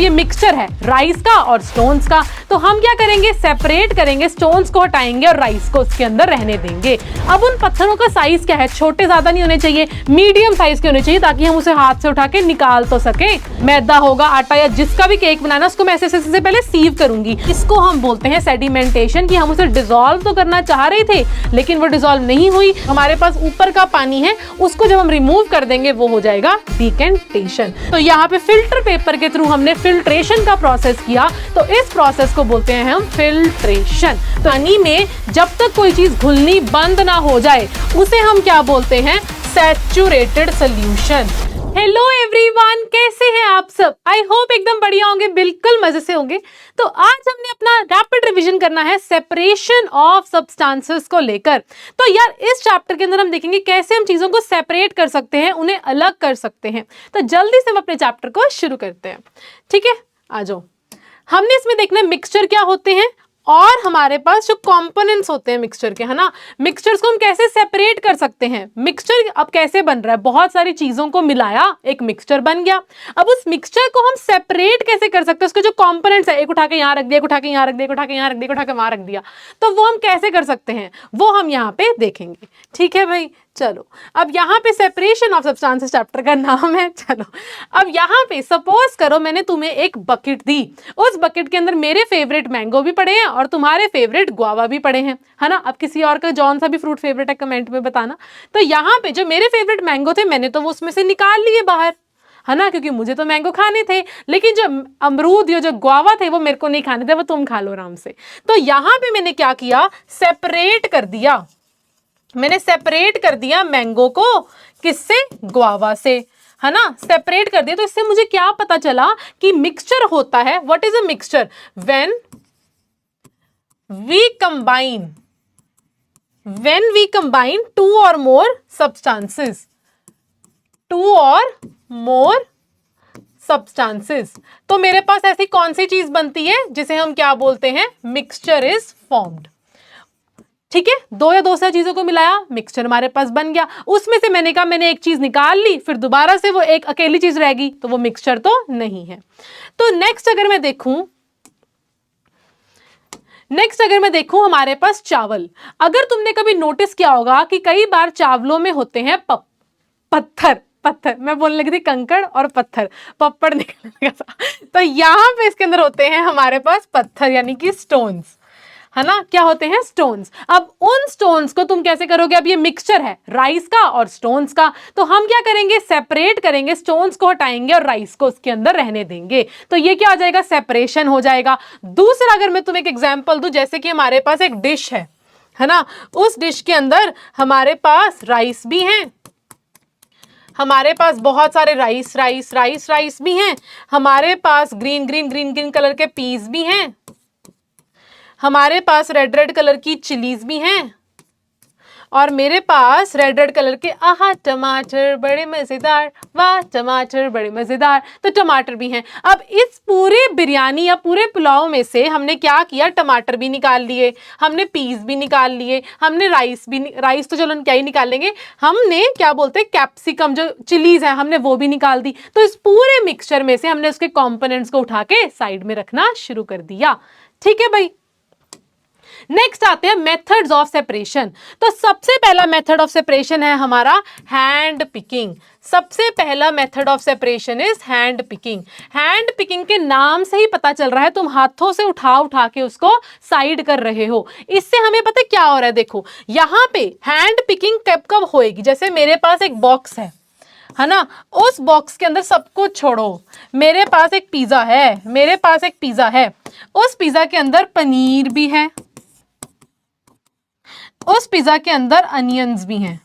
ये मिक्सचर है राइस का और स्टोन्स का, तो हम क्या करेंगे, सेपरेट करेंगे, स्टोन्स को हटाएंगे और राइस को उसके अंदर रहने देंगे। अब उन पत्थरों का साइज क्या है, छोटे ज्यादा नहीं होने चाहिए, मीडियम साइज के होने चाहिए, ताकि हम उसे हाथ से उठा के निकाल तो सके। मैदा होगा, आटा या जिसका भी केक बनाना, उसको मैं ऐसे से पहले सीव करूंगी। इसको हम बोलते हैं सेडिमेंटेशन, कि हम उसे डिसॉल्व तो करना चाह रहे थे लेकिन वो डिसॉल्व नहीं हुई। हमारे पास ऊपर का पानी है, उसको जब हम रिमूव कर देंगे वो हो जाएगा डिकेंटेशन। तो यहाँ पे फिल्टर पेपर के थ्रू हमने फिल्ट्रेशन का प्रोसेस किया, तो इस प्रोसेस को बोलते हैं हम फिल्ट्रेशन। तो पानी में जब तक कोई चीज घुलनी बंद ना हो जाए उसे हम क्या बोलते हैं, सैचुरेटेड सॉल्यूशन। हेलो एवरीवन, कैसे हैं आप सब? आई होप एकदम बढ़िया होंगे, बिल्कुल मजे से होंगे। तो आज हमने अपना रैपिड रिवीजन करना है सेपरेशन ऑफ सब्सटेंसेस को लेकर। तो यार इस चैप्टर के अंदर हम देखेंगे कैसे हम चीजों को सेपरेट कर सकते हैं, उन्हें अलग कर सकते हैं। तो जल्दी से हम अपने चैप्टर को शुरू करते हैं, ठीक है? आ जाओ। हमने इसमें देखना है मिक्सचर क्या होते हैं और हमारे पास जो कंपोनेंट्स होते हैं मिक्सचर के, है ना, मिक्सचर्स को हम कैसे सेपरेट कर सकते हैं। मिक्सचर अब कैसे बन रहा है, बहुत सारी चीजों को मिलाया एक मिक्सचर बन गया। अब उस मिक्सचर को हम सेपरेट कैसे कर सकते हैं, उसके जो कंपोनेंट्स है, एक उठा के यहाँ रख दिया, एक उठा के यहाँ रख दिया, एक उठा के यहाँ रख दिया, एक उठा के वहां रख दिया, तो वो हम कैसे कर सकते हैं वो हम यहाँ पे देखेंगे, ठीक है भाई? चलो, अब यहाँ पे सेपरेशन ऑफ सब्सटेंसेस चैप्टर का नाम है। चलो, अब यहाँ पे सपोज करो मैंने तुम्हें एक बकेट दी, उस बकेट के अंदर मेरे फेवरेट मैंगो भी पड़े हैं और तुम्हारे फेवरेट गुआवा भी पड़े हैं, है ना? अब किसी और का जौन सा भी फ्रूट फेवरेट है कमेंट में बताना। तो यहाँ पे जो मेरे फेवरेट मैंगो थे मैंने तो वो उसमें से निकाल लिए बाहर, है ना, क्योंकि मुझे तो मैंगो खाने थे, लेकिन जो अमरूद या जो गुआवा थे वो मेरे को नहीं खाने थे, वो तुम खा लो आराम से। तो यहाँ पे मैंने क्या किया, सेपरेट कर दिया। मैंने सेपरेट कर दिया मैंगो को, किससे, गुआवा से, है ना, सेपरेट कर दिया। तो इससे मुझे क्या पता चला कि मिक्सचर होता है, what is a mixture, when we combine two और मोर सब्सटेंसेस, तो मेरे पास ऐसी कौन सी चीज बनती है जिसे हम क्या बोलते हैं, मिक्सचर इज फॉर्म्ड, ठीक है? दो या दो से चीजों को मिलाया, मिक्सचर हमारे पास बन गया। उसमें से मैंने कहा मैंने एक चीज निकाल ली, फिर दोबारा से वो एक अकेली चीज रहेगी, तो वो मिक्सचर तो नहीं है। तो नेक्स्ट अगर मैं देखूं हमारे पास चावल। अगर तुमने कभी नोटिस किया होगा कि कई बार चावलों में होते हैं पत्थर, मैं बोलने लगी थी कंकड़ और पत्थर, पप्पड़ निकलने का। तो यहां पे इसके अंदर होते हैं हमारे पास पत्थर, यानी कि स्टोन्स, है ना? क्या होते हैं, स्टोन्स। अब उन स्टोन्स को तुम कैसे करोगे, अब ये मिक्सचर है राइस का और स्टोन्स का, तो हम क्या करेंगे, सेपरेट करेंगे, स्टोन्स को हटाएंगे और राइस को उसके अंदर रहने देंगे। तो ये क्या हो जाएगा, सेपरेशन हो जाएगा। दूसरा अगर मैं तुम्हें एक एग्जांपल दूं, जैसे कि हमारे पास एक डिश है ना, उस डिश के अंदर हमारे पास राइस भी हैं, हमारे पास बहुत सारे राइस भी हैं, हमारे पास ग्रीन कलर के पीस भी हैं, हमारे पास रेड कलर की चिलीज भी हैं, और मेरे पास रेड कलर के आहा टमाटर बड़े मजेदार, वाह टमाटर बड़े मजेदार, तो टमाटर भी हैं। अब इस पूरे बिरयानी या पूरे पुलाव में से हमने क्या किया, टमाटर भी निकाल लिए, हमने पीस भी निकाल लिए, हमने राइस तो चलो क्या ही निकाल लेंगे, हमने क्या बोलते हैं कैप्सिकम जो चिलीज है हमने वो भी निकाल दी। तो इस पूरे मिक्सचर में से हमने उसके कंपोनेंट्स को उठा के साइड में रखना शुरू कर दिया, ठीक है भाई? नेक्स्ट आते हैं मेथड्स ऑफ सेपरेशन। तो सबसे पहला मेथड ऑफ सेपरेशन है हमारा हैंड पिकिंग। सबसे पहला method of separation is hand picking. Hand picking के नाम से ही पता चल रहा है तुम हाथों से उठा के उसको साइड कर रहे हो। इससे हमें पता क्या हो रहा है, देखो यहां पे हैंड पिकिंग कब होएगी, जैसे मेरे पास एक बॉक्स है ना, उस बॉक्स के अंदर सब कुछ छोड़ो, मेरे पास एक पिज्जा है, उस पिज्जा के अंदर पनीर भी है, उस पिज्जा के अंदर अनियंस भी हैं,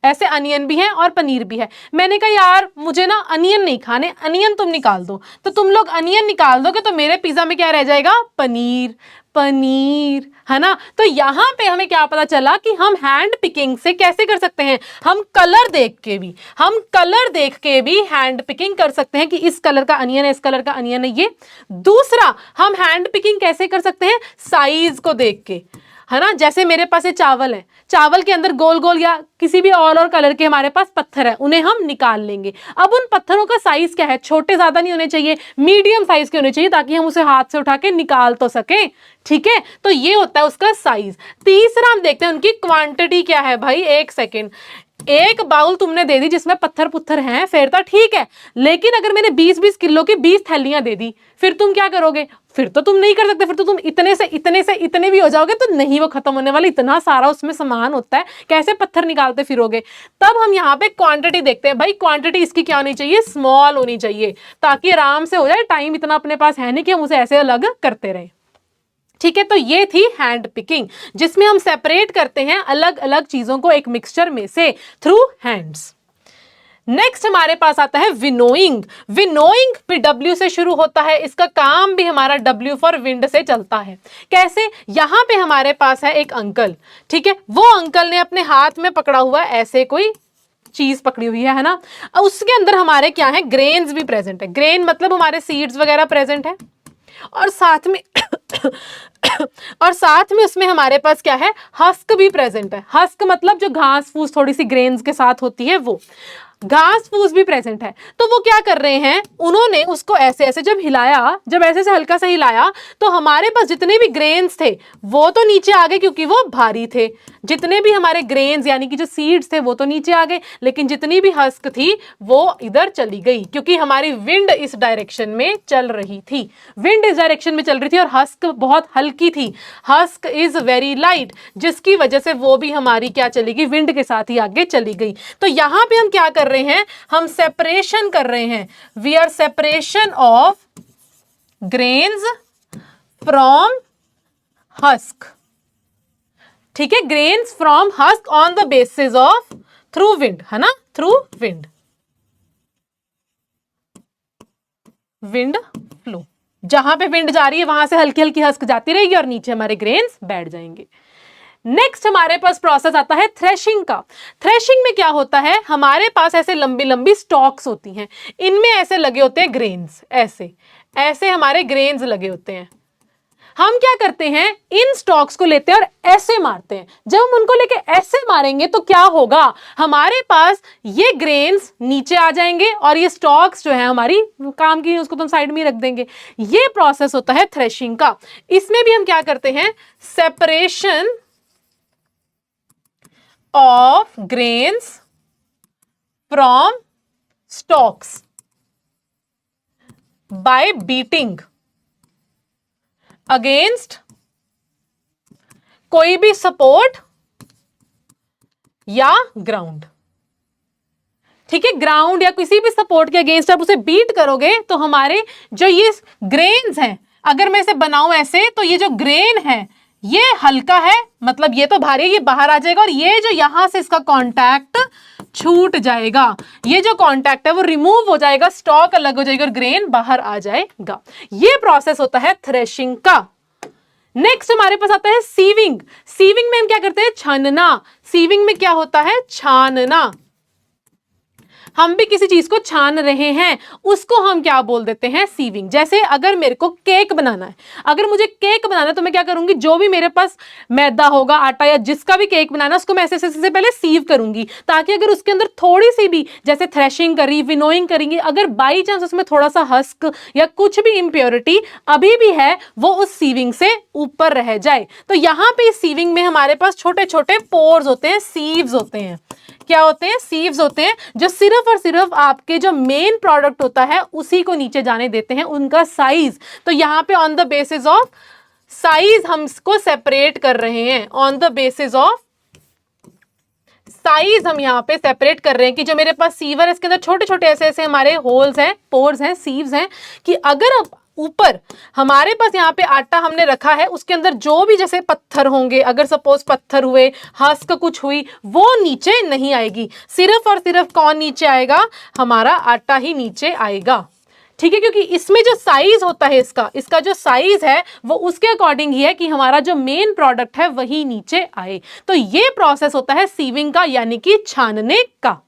ऐसे अनियन भी हैं और पनीर भी है। मैंने कहा यार मुझे ना अनियन नहीं खाने, अनियन तुम निकाल दो, तो तुम लोग अनियन निकाल दोगे तो मेरे पिज्जा में क्या रह जाएगा, पनीर, है ना? तो यहां पे हमें क्या पता चला कि हम हैंड पिकिंग से कैसे कर सकते हैं, हम कलर देख के भी हैंड पिकिंग कर सकते हैं कि इस कलर का अनियन है, इस कलर का अनियन है ये। दूसरा हम हैंड पिकिंग कैसे कर सकते हैं, साइज को देख के। है ना। जैसे मेरे पास ये चावल है, चावल के अंदर गोल गोल या किसी भी और कलर के हमारे पास पत्थर है, उन्हें हम निकाल लेंगे। अब उन पत्थरों का साइज क्या है, छोटे ज्यादा नहीं होने चाहिए, मीडियम साइज के होने चाहिए, ताकि हम उसे हाथ से उठा के निकाल तो सके। ठीक है, तो ये होता है उसका साइज। तीसरा हम देखते हैं उनकी क्वांटिटी क्या है। भाई एक सेकेंड, एक बाउल तुमने दे दी जिसमें पत्थर पुत्थर हैं, फिर तो ठीक है, लेकिन अगर मैंने 20-20 किलो की 20 थैलियां दे दी, फिर तुम क्या करोगे? फिर तो तुम नहीं कर सकते, फिर तो तुम इतने से इतने भी हो जाओगे, तो नहीं वो खत्म होने वाला, इतना सारा उसमें सामान होता है, कैसे पत्थर निकालते फिरोगे। तब हम यहाँ पे क्वांटिटी देखते हैं। भाई क्वांटिटी इसकी क्या होनी चाहिए? स्मॉल होनी चाहिए, ताकि आराम से हो जाए। टाइम इतना अपने पास है नहीं कि हम उसे ऐसे अलग करते रहे। ठीक है, तो ये थी हैंड पिकिंग, जिसमें हम सेपरेट करते हैं अलग अलग चीजों को एक मिक्सचर में से थ्रू हैंड्स। नेक्स्ट हमारे पास आता है विनोइंग। विनोइंग भी W से शुरू होता है, इसका काम भी हमारा W फॉर विंड से चलता है। कैसे? यहां पे हमारे पास है एक अंकल, ठीक है, वो अंकल ने अपने हाथ में पकड़ा हुआ ऐसे कोई चीज पकड़ी हुई है ना। उसके अंदर हमारे क्या है? ग्रेन्स भी प्रेजेंट है। ग्रेन मतलब हमारे सीड्स वगैरह प्रेजेंट है, और साथ में उसमें हमारे पास क्या है? हस्क भी प्रेजेंट है। हस्क मतलब जो घास फूस थोड़ी सी ग्रेन्स के साथ होती है, वो घास फूस भी प्रेजेंट है। तो वो क्या कर रहे हैं? उन्होंने उसको ऐसे ऐसे जब हिलाया, जब ऐसे से हल्का सा हिलाया, तो हमारे पास जितने भी ग्रेन्स थे वो तो नीचे आ गए, क्योंकि वो भारी थे। जितने भी हमारे ग्रेन्स यानी कि जो सीड्स थे वो तो नीचे आ गए, लेकिन जितनी भी हस्क थी वो इधर चली गई, क्योंकि हमारी विंड इस डायरेक्शन में चल रही थी। विंड इस डायरेक्शन में चल रही थी और हस्क बहुत हल्की थी। हस्क इज वेरी लाइट, जिसकी वजह से वो भी हमारी क्या चलेगी? विंड के साथ ही आगे चली गई। तो यहां पे हम क्या कर रहे हैं? हम सेपरेशन कर रहे हैं। We are separation of grains from husk. ठीक है, grains from husk on the basis of through wind, है ना, थ्रू विंड, विंड फ्लो। जहां पे विंड जा रही है वहां से हल्की हल्की हस्क जाती रहेगी और नीचे हमारे ग्रेन्स बैठ जाएंगे। नेक्स्ट हमारे पास प्रोसेस आता है थ्रेशिंग का। थ्रेशिंग में क्या होता है? हमारे पास ऐसे लंबी लंबी स्टॉक्स होती हैं, इनमें ऐसे लगे होते हैं ग्रेन्स, ऐसे ऐसे हमारे ग्रेन्स लगे होते हैं। हम क्या करते हैं? इन स्टॉक्स को लेते हैं और ऐसे मारते हैं। जब हम उनको लेके ऐसे मारेंगे तो क्या होगा? हमारे पास ये ग्रेन्स नीचे आ जाएंगे और ये स्टॉक्स जो है हमारी काम की, उसको तो हम साइड में ही रख देंगे। ये प्रोसेस होता है थ्रेशिंग का। इसमें भी हम क्या करते हैं? Separation of grains from stalks by beating against कोई भी सपोर्ट या ग्राउंड। ठीक है, ग्राउंड या किसी भी सपोर्ट के अगेंस्ट आप उसे बीट करोगे तो हमारे जो ये ग्रेन्स हैं, अगर मैं इसे बनाऊं ऐसे, तो ये जो ग्रेन है ये हल्का है, मतलब ये तो भारी है, ये बाहर आ जाएगा, और ये जो यहां से इसका कांटेक्ट छूट जाएगा, ये जो कांटेक्ट है वो रिमूव हो जाएगा, स्टॉक अलग हो जाएगा और ग्रेन बाहर आ जाएगा। ये प्रोसेस होता है थ्रेशिंग का। नेक्स्ट हमारे पास आता है सीविंग। सीविंग में हम क्या करते हैं? छानना। सीविंग में क्या होता है? छानना। हम भी किसी चीज को छान रहे हैं, उसको हम क्या बोल देते हैं? सीविंग। जैसे अगर मेरे को केक बनाना है, अगर मुझे केक बनाना है तो मैं क्या करूंगी? जो भी मेरे पास मैदा होगा, आटा या जिसका भी केक बनाना है, उसको मैं ऐसे से पहले सीव करूंगी, ताकि अगर उसके अंदर थोड़ी सी भी, जैसे थ्रेशिंग करी, विनोइंग करेंगे, अगर बाई चांस उसमें थोड़ा सा हस्क या कुछ भी इंप्योरिटी अभी भी है, वो उस सीविंग से ऊपर रह जाए। तो यहां पे इस सीविंग में हमारे पास छोटे छोटे पोर्स होते हैं, सीव्स होते हैं। क्या होते हैं? सीव्स होते हैं, जो सिर्फ और सिर्फ आपके जो मेन प्रोडक्ट होता है उसी को नीचे जाने देते हैं, उनका साइज। तो यहां पे on the basis of size हम इसको सेपरेट कर रहे हैं। On the basis of size हम यहां पे सेपरेट कर रहे हैं कि जो मेरे पास सीवर है इसके अंदर छोटे छोटे ऐसे ऐसे हमारे होल्स हैं, पोर्स हैं, सीव्स हैं, कि अगर ऊपर हमारे पास यहाँ पे आटा हमने रखा है, उसके अंदर जो भी जैसे पत्थर होंगे, अगर सपोज पत्थर हुए, हस्क कुछ हुई, वो नीचे नहीं आएगी। सिर्फ और सिर्फ कौन नीचे आएगा? हमारा आटा ही नीचे आएगा। ठीक है, क्योंकि इसमें जो साइज होता है इसका जो साइज है वो उसके अकॉर्डिंग ही है कि हमारा जो मेन प्रोडक्ट है वही नीचे आए। तो ये प्रोसेस होता है सीविंग का, यानी कि छानने का।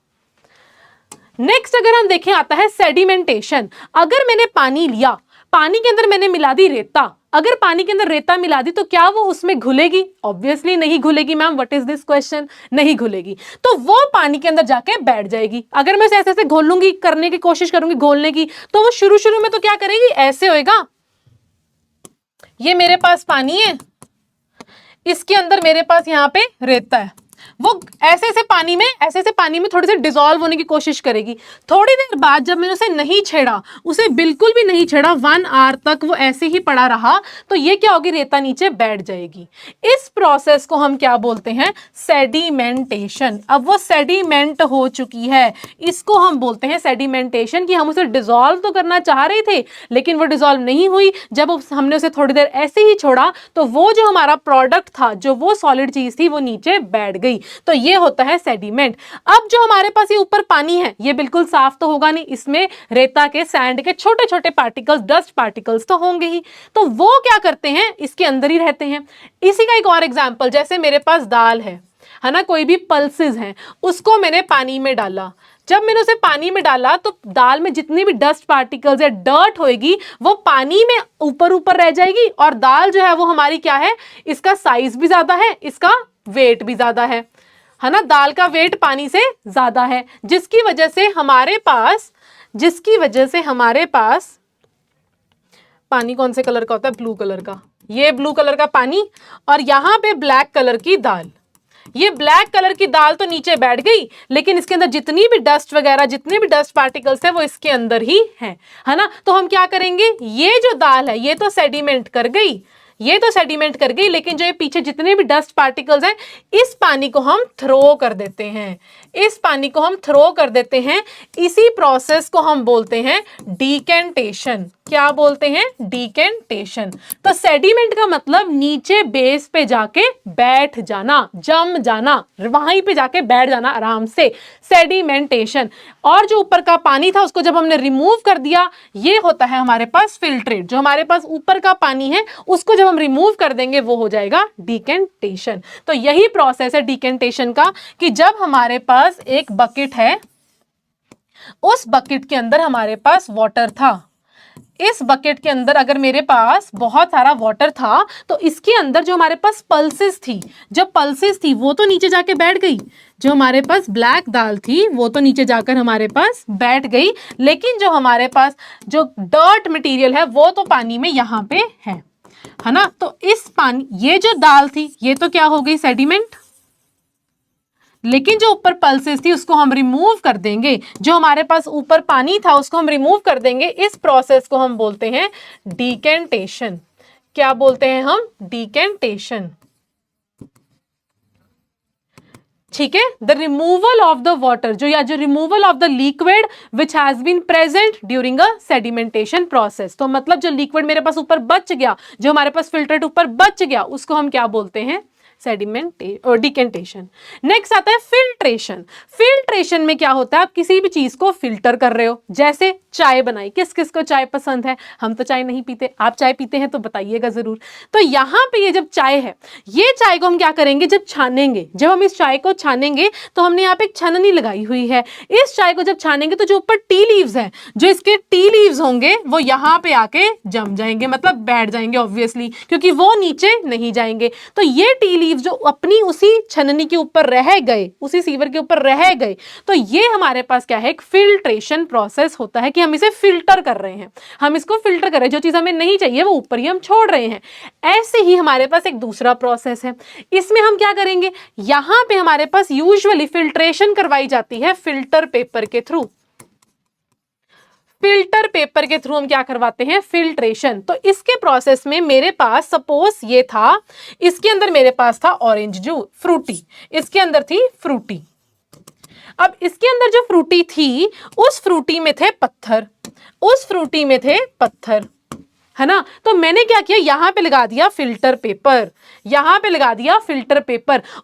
नेक्स्ट अगर हम देखें आता है सेडिमेंटेशन। अगर मैंने पानी लिया, पानी के अंदर मैंने मिला दी रेता, अगर पानी के अंदर रेता मिला दी तो क्या वो उसमें घुलेगी? ऑब्वियसली नहीं घुलेगी ma'am. What is this question? नहीं घुलेगी, तो वो पानी के अंदर जाके बैठ जाएगी। अगर मैं ऐसे ऐसे घोलूंगी, करने की कोशिश करूंगी घोलने की, तो वो शुरू शुरू में तो क्या करेगी, ऐसे होएगा। ये मेरे पास पानी है, इसके अंदर मेरे पास यहां पे रेता है, वो ऐसे ऐसे पानी में थोड़ी सी डिसॉल्व होने की कोशिश करेगी। थोड़ी देर बाद जब मैंने उसे नहीं छेड़ा, उसे बिल्कुल भी नहीं छेड़ा, 1 आवर तक वो ऐसे ही पड़ा रहा, तो ये क्या होगी, रेता नीचे बैठ जाएगी। इस प्रोसेस को हम क्या बोलते हैं, सेडिमेंटेशन। अब वो सेडिमेंट हो चुकी है, इसको हम बोलते हैं सेडिमेंटेशन, कि हम उसे डिसॉल्व तो करना चाह रहे थे लेकिन वो डिसॉल्व नहीं हुई। जब हमने उसे थोड़ी देर ऐसे ही छोड़ा तो वो जो हमारा प्रोडक्ट था, जो वो सॉलिड चीज थी, वो नीचे बैठ गई। तो ये होता है सेडिमेंट। अब जो हमारे पास ये ऊपर पानी है, ये बिल्कुल साफ तो होगा नहीं, इसमें रेता के, सैंड के छोटे छोटे पार्टिकल्स, डस्ट पार्टिकल्स तो होंगे ही। तो वो क्या करते हैं, इसके अंदर ही रहते हैं। इसी का एक और एग्जांपल, जैसे मेरे पास दाल है ना, कोई भी पल्सेस हैं, उसको मैंने पानी में डाला। जब मैंने उसे पानी में डाला तो दाल में जितनी भी डस्ट पार्टिकल्स या डर्ट होएगी वो पानी में ऊपर ऊपर रह जाएगी, और दाल जो है वो हमारी क्या है, इसका साइज भी ज्यादा है, इसका वेट भी ज्यादा है ना। दाल का वेट पानी से ज्यादा है, जिसकी वजह से हमारे पास पानी कौन से कलर का होता है, ब्लू कलर का। ये ब्लू कलर का पानी, और यहां पे ब्लैक कलर की दाल। ये ब्लैक कलर की दाल तो नीचे बैठ गई, लेकिन इसके अंदर जितनी भी डस्ट वगैरह, जितने भी डस्ट पार्टिकल्स है, वो इसके अंदर ही है ना। तो हम क्या करेंगे, ये जो दाल है ये तो सेडिमेंट कर गई, लेकिन जो ये पीछे जितने भी डस्ट पार्टिकल्स हैं, इस पानी को हम थ्रो कर देते हैं। इसी प्रोसेस को हम बोलते हैं डीकेंटेशन। क्या बोलते हैं, डीकेंटेशन। तो सेडिमेंट का मतलब नीचे बेस पे जाके बैठ जाना, जम जाना, वहीं पे जाके बैठ जाना आराम से, सेडिमेंटेशन। और जो ऊपर का पानी था उसको जब हमने रिमूव कर दिया, ये होता है हमारे पास फिल्ट्रेट। जो हमारे पास ऊपर का पानी है उसको जब हम रिमूव कर देंगे वो हो जाएगा डीकेंटेशन। तो यही प्रोसेस है डीकेंटेशन का, कि जब हमारे पास एक बकेट है, उस बकेट के अंदर हमारे पास वाटर था, इस बकेट के अंदर अगर मेरे पास बहुत सारा वाटर था तो इसके अंदर जो हमारे पास पल्सेस थी वो तो नीचे जाके बैठ गई। जो हमारे पास ब्लैक दाल थी वो तो नीचे जाकर हमारे पास बैठ गई, लेकिन जो हमारे पास जो डर्ट मटेरियल है वो तो पानी में यहां पे है ना। तो इस पानी, ये जो दाल थी ये तो क्या हो गई, सेडिमेंट, लेकिन जो ऊपर पल्सेस थी उसको हम रिमूव कर देंगे। जो हमारे पास ऊपर पानी था उसको हम रिमूव कर देंगे। इस प्रोसेस को हम बोलते हैं डीकेंटेशन। क्या बोलते हैं हम, डीकेंटेशन। ठीक है, the removal of the water, जो removal of the liquid which has been present during a sedimentation process. तो मतलब जो लिक्विड मेरे पास ऊपर बच गया, जो हमारे पास फिल्टरेट ऊपर बच गया, उसको हम क्या बोलते हैं, डिकेंटेशन। नेक्स्ट आता है फिल्ट्रेशन। फिल्ट्रेशन में क्या होता है, आप किसी भी चीज को फिल्टर कर रहे हो। जैसे चाय बनाई, किस किस को चाय पसंद है, हम तो चाय नहीं पीते, आप चाय पीते हैं तो बताइएगा जरूर। तो यहाँ पे ये जब चाय है, ये चाय को हम क्या करेंगे, जब छानेंगे, जब हम इस चाय को छानेंगे तो हमने यहाँ पे एक छननी लगाई हुई है। इस चाय को जब छानेंगे तो जो ऊपर टी लीव्स हैं, जो इसके टी लीव्स होंगे वो यहाँ पे आके जम जाएंगे, मतलब बैठ जाएंगे ऑब्वियसली, क्योंकि वो नीचे नहीं जाएंगे। तो ये टी लीव्स जो अपनी उसी छननी के ऊपर रह गए, उसी सीवर के ऊपर रह गए, तो ये हमारे पास क्या है, एक फिल्ट्रेशन प्रोसेस होता है, कि हम इसे फिल्टर कर रहे हैं, हम इसको फिल्टर कर रहे हैं। जो चीज हमें नहीं चाहिए वो ऊपर ही हम छोड़ रहे हैं। ऐसे ही हमारे पास एक दूसरा प्रोसेस है, इसमें हम क्या करेंगे, यहां पे हमारे पास यूजुअली फिल्ट्रेशन करवाई जाती है फिल्टर पेपर के थ्रू। फिल्टर पेपर के थ्रू हम क्या करवाते हैं, फिल्ट्रेशन। तो इसके प्रोसेस में मेरे पास सपोज ये था, इसके अंदर मेरे पास था ऑरेंज जूस, फ्रूटी, इसके अंदर थी फ्रूटी। अब इसके अंदर जो फ्रूटी थी, उस फ्रूटी में थे पत्थर, है ना। तो मैंने क्या किया, यहां पे लगा दिया फिल्टर पेपर,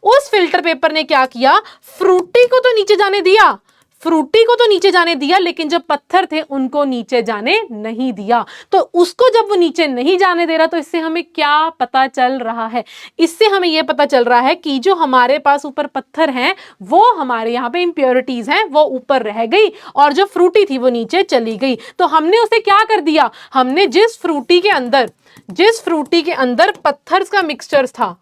उस फिल्टर पेपर ने क्या किया, फ्रूटी को तो नीचे जाने दिया, फ्रूटी को तो नीचे जाने दिया, लेकिन जो पत्थर थे उनको नीचे जाने नहीं दिया। तो उसको जब वो नीचे नहीं जाने दे रहा, तो इससे हमें क्या पता चल रहा है? इससे हमें यह पता चल रहा है कि जो हमारे पास ऊपर पत्थर हैं, वो हमारे यहाँ पे इंप्योरिटीज हैं, वो ऊपर रह गई, और जो फ्रूटी थी वो नीचे चली गई। तो हमने उसे क्या कर दिया? हमने जिस फ्रूटी के अंदर पत्थर्स का मिक्सचर था,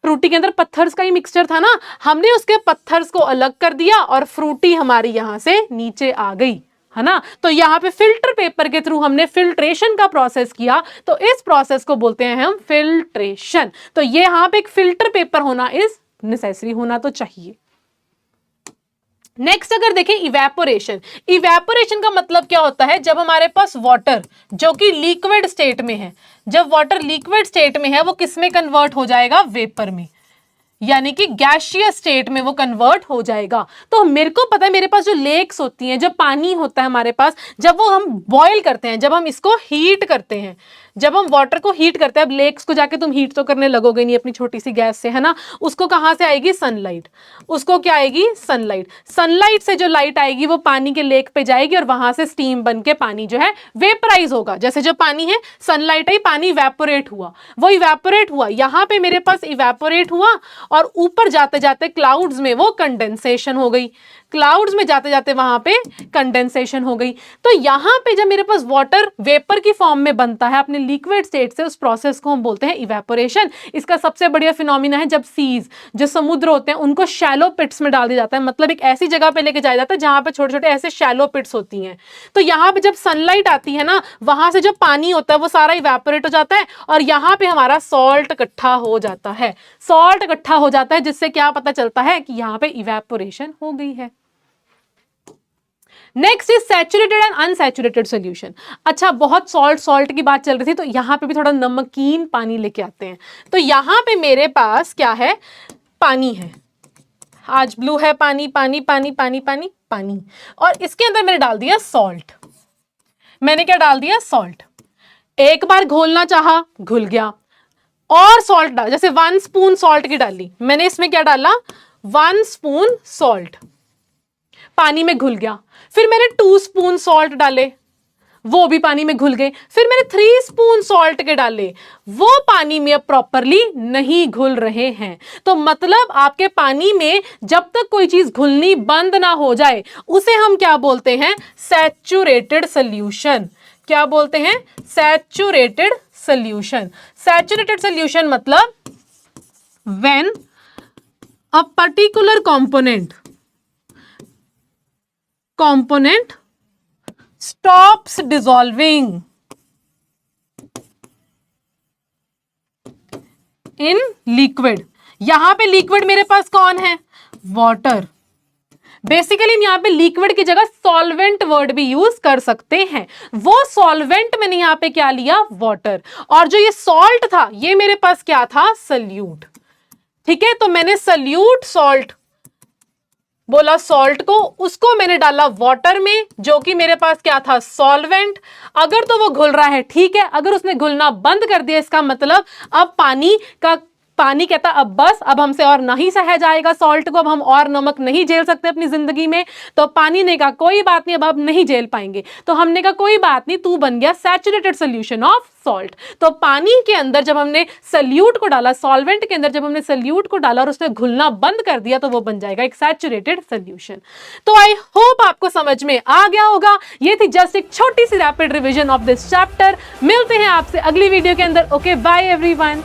फ्रूटी के अंदर पत्थर्स का ही मिक्सचर था ना, हमने उसके पत्थर्स को अलग कर दिया और फ्रूटी हमारी यहां से नीचे आ गई, है ना। तो यहां पे फिल्टर पेपर के थ्रू हमने फिल्ट्रेशन का प्रोसेस किया, तो इस प्रोसेस को बोलते हैं हम फिल्ट्रेशन। तो ये यहां पे एक फिल्टर पेपर होना इज नेसेसरी, होना तो चाहिए। नेक्स्ट अगर देखें इवेपोरेशन, इवेपोरेशन का मतलब क्या होता है? जब हमारे पास वाटर जो कि लिक्विड स्टेट में है, जब वाटर लिक्विड स्टेट में है, वो किस में कन्वर्ट हो जाएगा? वेपर में, यानी कि गैसियस स्टेट में वो कन्वर्ट हो जाएगा। तो मेरे को पता है मेरे पास जो लेक्स होती हैं, जब पानी होता है हमारे पास, जब वो हम बॉयल करते हैं, जब हम इसको हीट करते हैं, जब हम वाटर को हीट करते हैं, अब लेक्स को जाके तुम हीट तो करने लगोगे नहीं अपनी छोटी सी गैस से, है ना। उसको कहां से आएगी? सनलाइट। उसको क्या आएगी? सनलाइट। सनलाइट से जो लाइट आएगी वो पानी के लेक पे जाएगी और वहां से स्टीम बन के पानी जो है वेपराइज होगा। जैसे जो पानी है, सनलाइट आई, पानी इवेपोरेट हुआ, वो इवेपोरेट हुआ, यहां पे मेरे पास इवेपोरेट हुआ और ऊपर जाते जाते क्लाउड्स में वो कंडेंसेशन हो गई, क्लाउड्स में जाते जाते वहां पे कंडेंसेशन हो गई। तो यहां पे जब मेरे पास वाटर वेपर की फॉर्म में बनता है अपने लिक्विड स्टेट से, उस प्रोसेस को हम बोलते हैं इवेपोरेशन। इसका सबसे बढ़िया फिनोमिना है जब सीज, जो समुद्र होते हैं, उनको शैलो पिट्स में डाल दिया जाता है, मतलब एक ऐसी जगह पे लेके जाया जाता है जहां पे छोटे छोटे ऐसे शैलो पिट्स होती हैं। तो यहां पे जब सनलाइट आती है ना, वहां से जो पानी होता है वो सारा इवेपोरेट हो जाता है और यहां पे हमारा सॉल्ट इकट्ठा हो जाता है, सॉल्ट इकट्ठा हो जाता है, जिससे क्या पता चलता है कि यहां पे इवेपोरेशन हो गई है। Next is saturated and unsaturated solution. अच्छा, बहुत सॉल्ट की बात चल रही थी, तो यहां पे भी थोड़ा नमकीन पानी लेके आते हैं। तो यहां पे मेरे पास क्या है? पानी है, आज ब्लू है, पानी पानी पानी पानी पानी पानी, और इसके अंदर मैंने डाल दिया सॉल्ट। मैंने क्या डाल दिया? सॉल्ट। एक बार घोलना चाहा, घुल गया, और सॉल्ट डाल, जैसे 1 स्पून सॉल्ट की डाली मैंने, इसमें क्या डाला? 1 स्पून सॉल्ट, पानी में घुल गया। फिर मैंने 2 स्पून सॉल्ट डाले, वो भी पानी में घुल गए। फिर मैंने 3 स्पून सॉल्ट के डाले, वो पानी में अब प्रॉपरली नहीं घुल रहे हैं। तो मतलब आपके पानी में जब तक कोई चीज घुलनी बंद ना हो जाए, उसे हम क्या बोलते हैं? Saturated solution. क्या बोलते हैं? Saturated solution. सैचुरेटेड सोल्यूशन मतलब when a particular component stops dissolving in liquid। यहां पे लिक्विड मेरे पास कौन है? वाटर। बेसिकली हम यहां पे लिक्विड की जगह सॉल्वेंट वर्ड भी यूज कर सकते हैं। वो सॉल्वेंट मैंने यहां पे क्या लिया? वाटर। और जो ये सॉल्ट था, ये मेरे पास क्या था? सल्यूट। ठीक है, तो मैंने सल्यूट सॉल्ट बोला, सॉल्ट को, उसको मैंने डाला वाटर में, जो कि मेरे पास क्या था? सॉल्वेंट। अगर तो वो घुल रहा है, ठीक है, अगर उसने घुलना बंद कर दिया, इसका मतलब अब पानी कहता अब बस, अब हमसे और नहीं सहा जाएगा सॉल्ट को, अब हम और नमक नहीं झेल सकते अपनी जिंदगी में। तो पानी ने कहा कोई बात नहीं, अब नहीं झेल पाएंगे। तो हमने कहा कोई बात नहीं, तू बन गया सैचुरेटेड सोल्यूशन ऑफ सॉल्ट। तो पानी के अंदर जब हमने सल्यूट को डाला, सॉल्वेंट के अंदर जब हमने सल्यूट को डाला और उसने घुलना बंद कर दिया, तो वो बन जाएगा एक सैचुरेटेड सोल्यूशन। तो आई होप आपको समझ में आ गया होगा। ये थी जस्ट एक छोटी सी rapid revision of this chapter. मिलते हैं आपसे अगली वीडियो के अंदर। Okay, bye everyone.